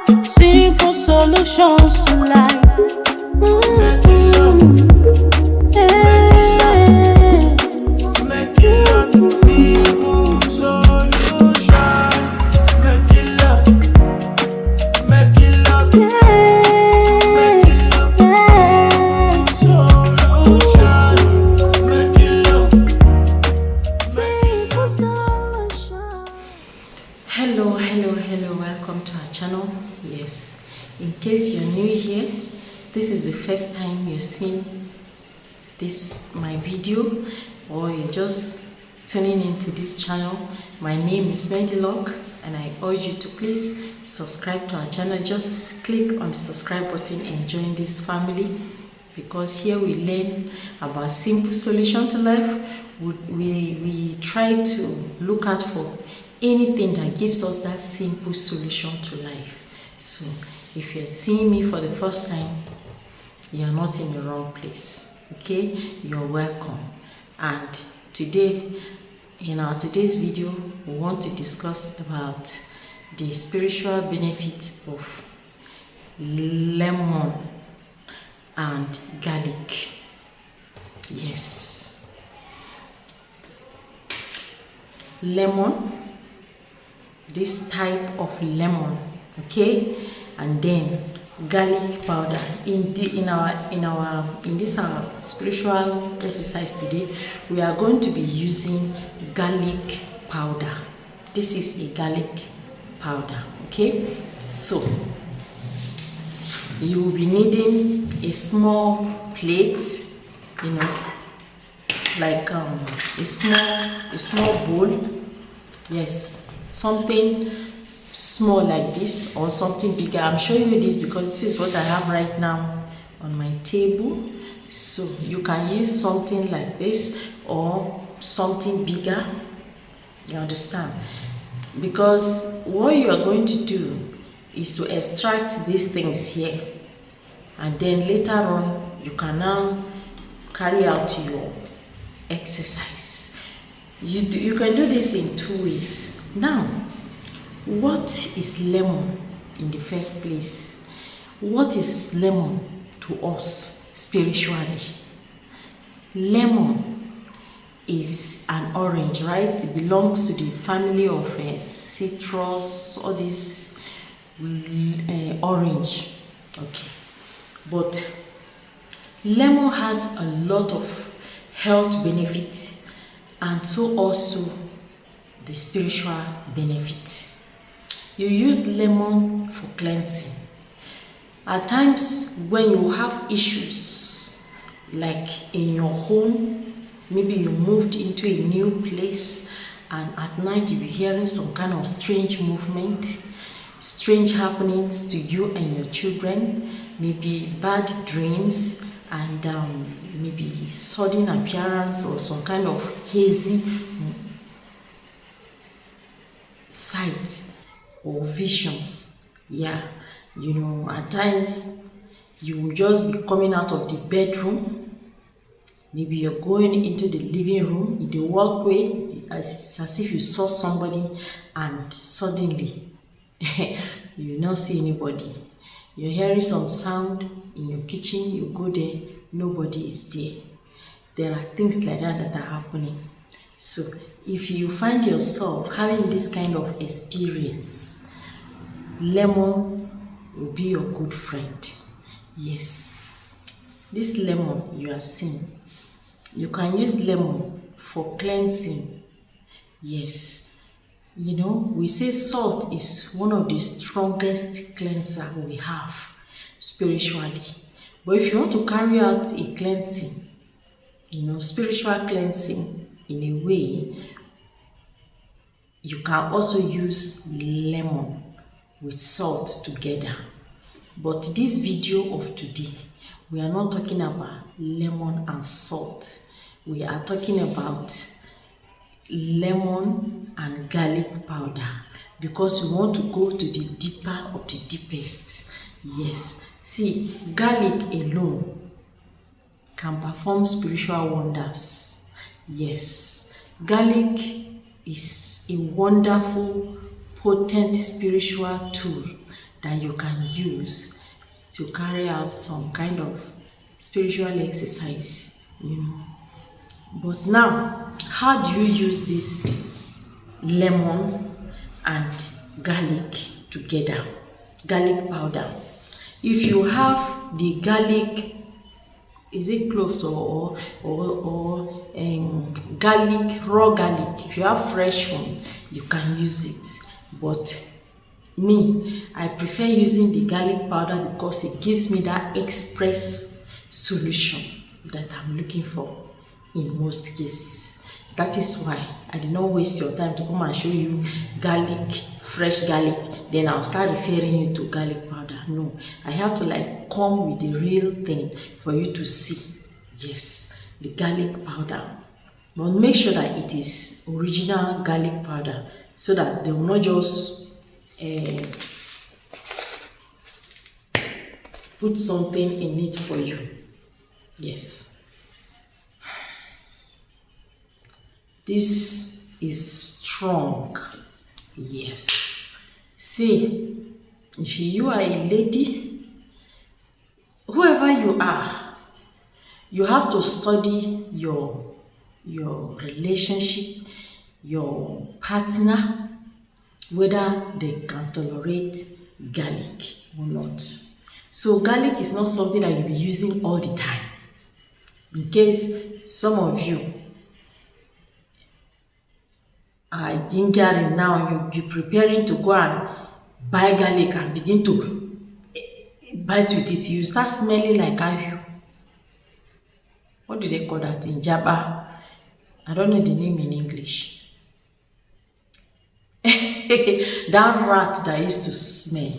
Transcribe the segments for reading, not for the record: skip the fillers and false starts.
Simple solutions to life. Make it love, simple solution. Make it love, make it love, make it love, simple solution. Make it love, Simple solution. Hello, welcome to our channel. Yes, in case you're new here, this is the first time you're seeing my video, or you're just tuning into this channel. My name is Mendilock, and I urge you to please subscribe to our channel. Just click on the subscribe button and join this family, because here we learn about simple solution to life. We try to look out for anything that gives us that simple solution to life. So if you're seeing me for the first time, you're not in the wrong place. Okay, you're welcome. And today, in our today's video, we want to discuss about the spiritual benefit of lemon and garlic. Yes, lemon, this type of lemon, okay, and then garlic powder. In this spiritual exercise today, we are going to be using garlic powder. This is a garlic powder, okay. So you will be needing a small plate, like a small bowl. Yes, something small like this or something bigger. I'm showing you this because this is what I have right now on my table. So you can use something like this or something bigger. You understand? Because what you are going to do is to extract these things here, and then later on you can now carry out your exercise. You can do this in two ways. Now, what is lemon in the first place? What is lemon to us spiritually? Lemon is an orange, right? It belongs to the family of citrus, all this orange. Okay, but lemon has a lot of health benefits, and so also the spiritual benefit. You use lemon for cleansing. At times when you have issues, like in your home, maybe you moved into a new place, and at night you'll be hearing some kind of strange movement, strange happenings to you and your children, maybe bad dreams, and maybe sudden appearance or some kind of hazy sight or visions. Yeah, at times you will just be coming out of the bedroom, maybe you're going into the living room, in the walkway, it's as if you saw somebody, and suddenly you not see anybody. You're hearing some sound in your kitchen, you go there, nobody is there. There are things like that are happening. So if you find yourself having this kind of experience, lemon will be your good friend. Yes, this lemon you are seeing, you can use lemon for cleansing. Yes, we say salt is one of the strongest cleanser we have spiritually. But if you want to carry out a cleansing, spiritual cleansing in a way, you can also use lemon with salt together. But this video of today, we are not talking about lemon and salt. We are talking about lemon and garlic powder, because we want to go to the deeper of the deepest. Yes, see, garlic alone can perform spiritual wonders. Yes, garlic is a wonderful, potent spiritual tool that you can use to carry out some kind of spiritual exercise, you know. But now, how do you use this lemon and garlic together? Garlic powder. If you have the garlic, is it cloves or garlic, raw garlic? If you have fresh one, you can use it. But me, I prefer using the garlic powder because it gives me that express solution that I'm looking for in most cases. So that is why I did not waste your time to come and show you garlic, fresh garlic, then I'll start referring you to garlic powder. No, I have to like come with the real thing for you to see. Yes, the garlic powder. But make sure that it is original garlic powder so that they will not just put something in it for you. Yes. This is strong. Yes. See, if you are a lady, whoever you are, you have to study your relationship, your partner, whether they can tolerate garlic or not. So garlic is not something that you'll be using all the time. In case some of you are gingering now, you're preparing to go and buy garlic and begin to bite with it, you start smelling like ayu. What do they call that in Jaba? I don't know the name in English. That rat that used to smell.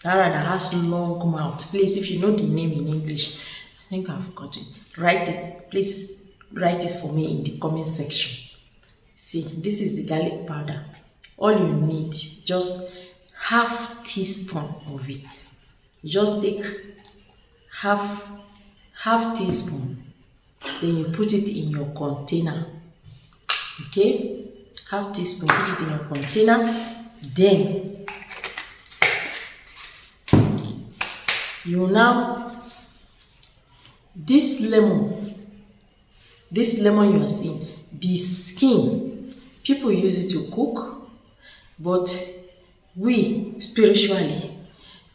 That rat that has long mouth. Please, if you know the name in English, I think I've forgotten. Write it. Please write it for me in the comment section. See, this is the garlic powder. All you need, just half teaspoon of it. Just take half teaspoon, then you put it in your container. Okay, half teaspoon, put it in your container. Then you now, this lemon you are seeing, the skin, people use it to cook, but we spiritually,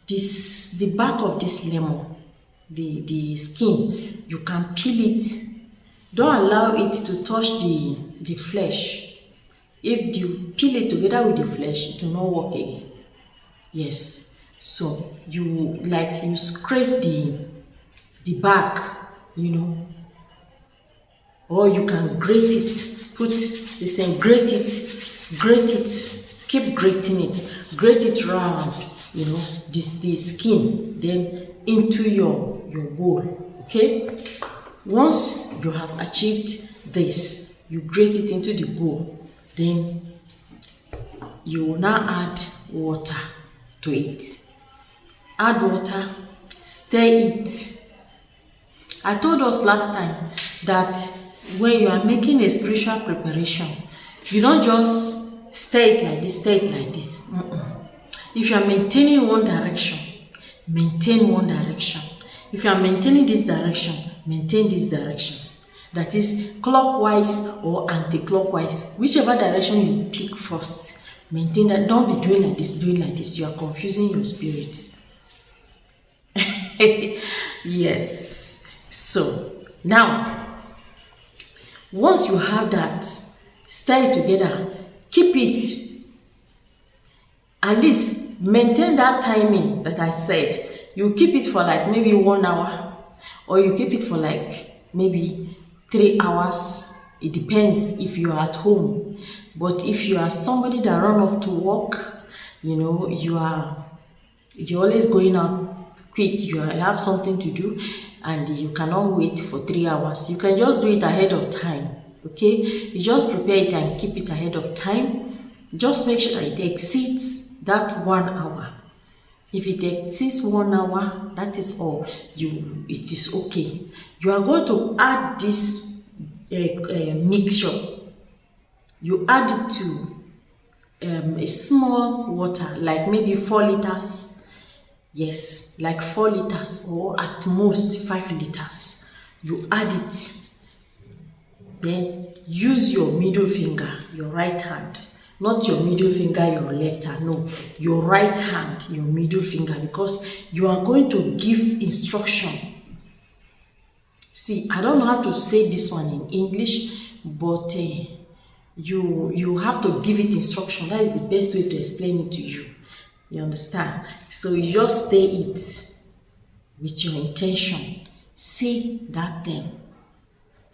the back of this lemon, the skin, you can peel it. Don't allow it to touch the flesh. If you peel it together with the flesh, it will not work again. Yes, so you scrape the back, you know, or you can grate it. Put the same, grate it, keep grating it, grate it round, you know, the skin, then into your bowl. Okay, once you have achieved this, you grate it into the bowl, then you will now add water to it. Add water, stir it. I told us last time that when you are making a spiritual preparation, you don't just stir it like this, stir it like this. If you are maintaining one direction, maintain one direction. If you are maintaining this direction, maintain this direction. That is clockwise or anti-clockwise. Whichever direction you pick first, maintain that. Don't be doing like this, doing like this. You are confusing your spirit. Yes. So now, once you have that, stir it together, keep it. At least maintain that timing that I said. You keep it for like maybe 1 hour, or you keep it for like maybe 3 hours. It depends if you are at home. But if you are somebody that run off to work, you know, you're always going out quick, you have something to do and you cannot wait for 3 hours, you can just do it ahead of time. Okay, you just prepare it and keep it ahead of time. Just make sure that it exceeds that 1 hour. If it exceeds 1 hour, that is all. It is okay. You are going to add this mixture. You add it to a small water, like maybe 4 liters. Yes, like 4 liters or at most 5 liters. You add it. Then use your middle finger, your right hand. Not your middle finger, your left hand. No, your right hand, your middle finger, because you are going to give instruction. See, I don't know how to say this one in English, but you have to give it instruction. That is the best way to explain it to you. You understand? So you just say it with your intention. Say that thing.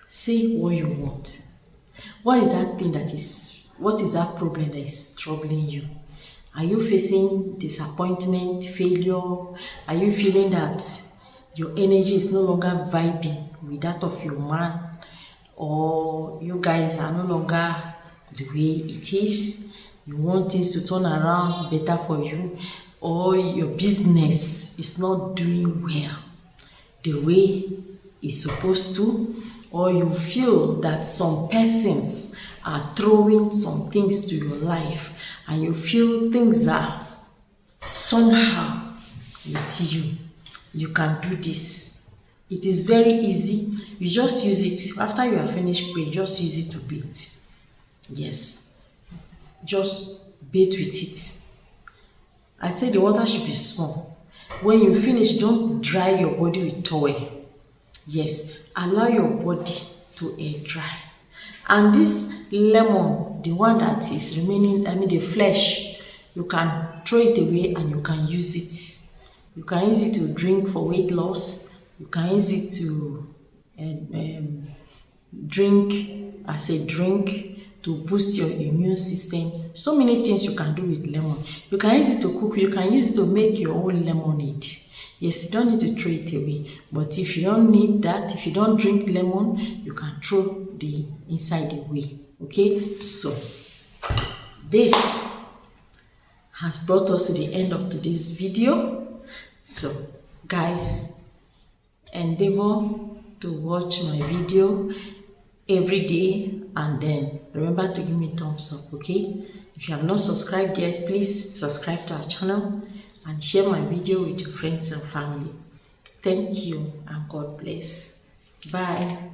Say what you want. What is that thing what is that problem that is troubling you? Are you facing disappointment, failure? Are you feeling that your energy is no longer vibing with that of your man? Or you guys are no longer the way it is? You want things to turn around better for you? Or your business is not doing well the way it's supposed to? Or you feel that some persons are throwing some things to your life and you feel things are somehow with you. You can do this. It is very easy. You just use it. After you are finished praying, just use it to bathe. Yes. Just bathe with it. I'd say the water should be small. When you finish, don't dry your body with towel. Yes, allow your body to air dry. And this lemon, the one that is remaining, the flesh, you can throw it away and you can use it. You can use it to drink for weight loss. You can use it to drink as a drink to boost your immune system. So many things you can do with lemon. You can use it to cook. You can use it to make your own lemonade. Yes, you don't need to throw it away. But if you don't need that, if you don't drink lemon, you can throw the inside away. Okay? So, this has brought us to the end of today's video. So, guys, endeavor to watch my video every day and then remember to give me a thumbs up, okay? If you have not subscribed yet, please subscribe to our channel and share my video with your friends and family. Thank you and God bless. Bye.